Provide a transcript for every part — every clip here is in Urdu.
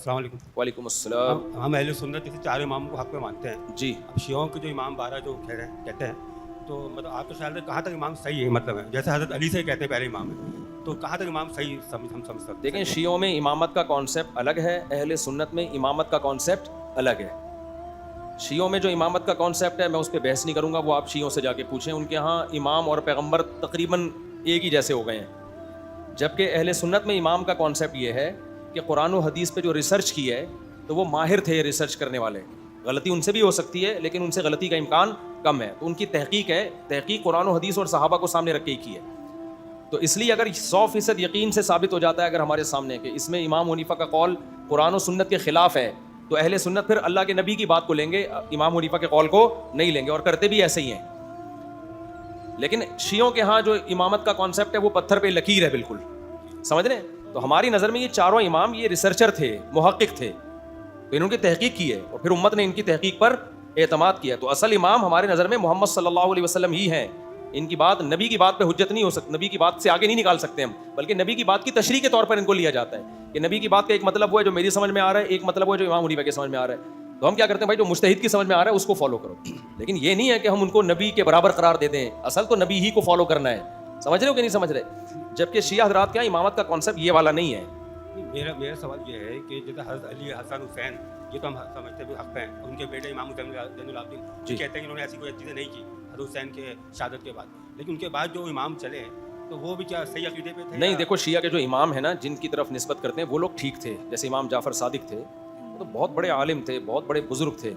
السلام علیکم. وعلیکم السلام. ہم اہل سنت جیسے چار اماموں کو حق میں مانتے ہیں. جی. اب شیعوں کے جو امام 12 جو کہتے ہیں تو مطلب آپ کے خیال سے کہاں تک امام صحیح ہے؟ مطلب ہے جیسے حضرت علی سے کہتے ہیں پہلے امام ہے، تو کہاں تک امام صحیح ہم سمجھ سکتے ہیں؟ دیکھیں، شیعوں میں امامت کا کانسیپٹ الگ ہے، اہل سنت میں امامت کا کانسیپٹ الگ ہے. شیعوں میں جو امامت کا کانسیپٹ ہے میں اس پہ بحث نہیں کروں گا، وہ آپ شیعوں سے جا کے پوچھیں، ان کے ہاں امام اور پیغمبر تقریباً ایک ہی جیسے ہو گئے ہیں. جبکہ اہل سنت میں امام کا کانسیپٹ یہ ہے کہ قرآن و حدیث پہ جو ریسرچ کی ہے تو وہ ماہر تھے ریسرچ کرنے والے. غلطی ان سے بھی ہو سکتی ہے لیکن ان سے غلطی کا امکان کم ہے، تو ان کی تحقیق ہے، تحقیق قرآن و حدیث اور صحابہ کو سامنے رکھ کے ہی کی ہے. تو اس لیے اگر 100% یقین سے ثابت ہو جاتا ہے اگر ہمارے سامنے کہ اس میں امام حنیفہ کا قول قرآن و سنت کے خلاف ہے تو اہل سنت پھر اللہ کے نبی کی بات کو لیں گے، امام حنیفہ کے قول کو نہیں لیں گے، اور کرتے بھی ایسے ہی ہیں. لیکن شیعوں کے ہاں جو امامت کا کانسیپٹ ہے وہ پتھر پہ لکیر ہے، بالکل سمجھ رہے ہیں. تو ہماری نظر میں یہ چاروں امام یہ ریسرچر تھے، محقق تھے، تو انہوں نے تحقیق کی ہے اور پھر امت نے ان کی تحقیق پر اعتماد کیا. تو اصل امام ہمارے نظر میں محمد صلی اللہ علیہ وسلم ہی ہیں. ان کی بات نبی کی بات پہ حجت نہیں ہو سکتی، نبی کی بات سے آگے نہیں نکال سکتے ہم، بلکہ نبی کی بات کی تشریح کے طور پر ان کو لیا جاتا ہے کہ نبی کی بات کا ایک مطلب وہ ہے جو میری سمجھ میں آ رہا ہے، ایک مطلب وہ ہے جو امام حنیفہ کے سمجھ میں آ رہا ہے. تو ہم کیا کرتے ہیں بھائی، جو مجتہد کی سمجھ میں آ رہا ہے اس کو فالو کرو. لیکن یہ نہیں ہے کہ ہم ان کو نبی کے برابر قرار دے دیں، اصل تو نبی ہی کو فالو کرنا ہے. سمجھ رہے ہو کہ نہیں سمجھ رہے؟ جبکہ شیعہ حضرات کے یہاں امامت کا کانسیپٹ یہ والا نہیں ہے. میرا سوال یہ ہے کہ جیسے حضرت علی، حسن، حسین، یہ تو ہم سمجھتے بھی حق ہیں. ان کے بیٹے امام حسین زین العابدین کہتے ہیں کہ انہوں نے ایسی کوئی چیزیں نہیں کی حضرت حسین کے شہادت کے بعد، لیکن ان کے بعد جو امام چلے تو وہ بھی کیا صحیح عقیدے پہ تھے؟ نہیں، دیکھو شیعہ کے جو امام ہیں نا جن کی طرف نسبت کرتے ہیں وہ لوگ ٹھیک تھے. جیسے امام جعفر صادق تھے، وہ تو بہت بڑے عالم تھے، بہت بڑے بزرگ تھے.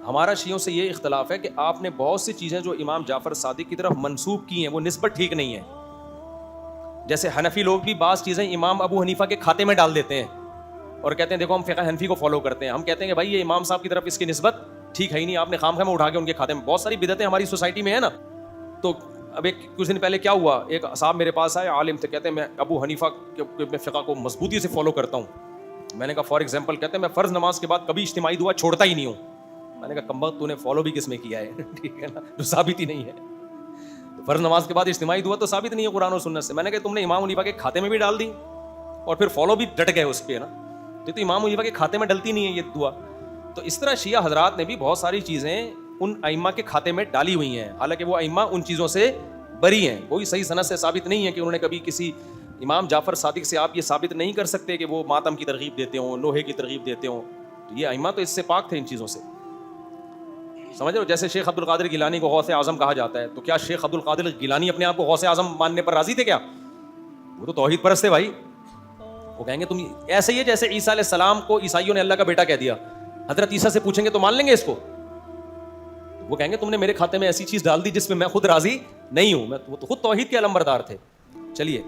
ہمارا شیعوں سے یہ اختلاف ہے کہ آپ نے بہت سی چیزیں جو امام جعفر صادق کی طرف منسوب کی ہیں وہ نسبت ٹھیک نہیں ہے. جیسے حنفی لوگ بھی بعض چیزیں امام ابو حنیفہ کے کھاتے میں ڈال دیتے ہیں اور کہتے ہیں دیکھو ہم فقہ حنفی کو فالو کرتے ہیں. ہم کہتے ہیں کہ بھائی یہ امام صاحب کی طرف اس کی نسبت ٹھیک ہے ہی نہیں، آپ نے خام اٹھا کے ان کے کھاتے میں. بہت ساری بدعتیں ہماری سوسائٹی میں ہیں نا. تو اب کچھ دن پہلے کیا ہوا، ایک صاحب میرے پاس آئے، عالم تھے، کہتے ہیں میں ابو حنیفہ کے فقہ کو مضبوطی سے فالو کرتا ہوں. میں نے کہا فار ایگزامپل، کہتے ہیں میں فرض نماز کے بعد کبھی اجتماعی دعا چھوڑتا ہی نہیں ہوں. میں نے کہا کمبخت تو نے فالو بھی کس میں کیا ہے؟ ٹھیک ہے نا، جو ثابت ہی نہیں ہے. فرض نماز کے بعد اجتماعی دعا تو ثابت نہیں ہے قرآن و سنت سے. میں نے کہا تم نے امام حنیفہ کے کھاتے میں بھی ڈال دی اور پھر فالو بھی ڈٹ گئے اس پہ نا. تو امام حنیفہ کے کھاتے میں ڈلتی نہیں ہے یہ دعا. تو اس طرح شیعہ حضرات نے بھی بہت ساری چیزیں ان ائمہ کے کھاتے میں ڈالی ہوئی ہیں، حالانکہ وہ ائمہ ان چیزوں سے بری ہیں. کوئی صحیح سند سے ثابت نہیں ہے کہ انہوں نے کبھی کسی امام جعفر صادق سے آپ یہ ثابت نہیں کر سکتے کہ وہ ماتم کی ترغیب دیتے ہوں، نوحے کی ترغیب دیتے ہوں. تو یہ ائمہ تو اس سے پاک تھے ان چیزوں سے. سمجھ رہے ہو؟ جیسے شیخ عبد القادر گیلانی کو غوث اعظم کہا جاتا ہے، تو کیا شیخ عبد القادر گیلانی اپنے آپ کو غوث اعظم ماننے پر راضی تھے کیا؟ وہ تو توحید پرست تھے بھائی. وہ کہیں گے تم ایسے ہی ہے جیسے عیسیٰ علیہ السلام کو عیسائیوں نے اللہ کا بیٹا کہہ دیا. حضرت عیسیٰ سے پوچھیں گے تو مان لیں گے اس کو؟ وہ کہیں گے تم نے میرے کھاتے میں ایسی چیز ڈال دی جس میں میں خود راضی نہیں ہوں. وہ تو خود توحید کے علمبردار تھے. چلیے.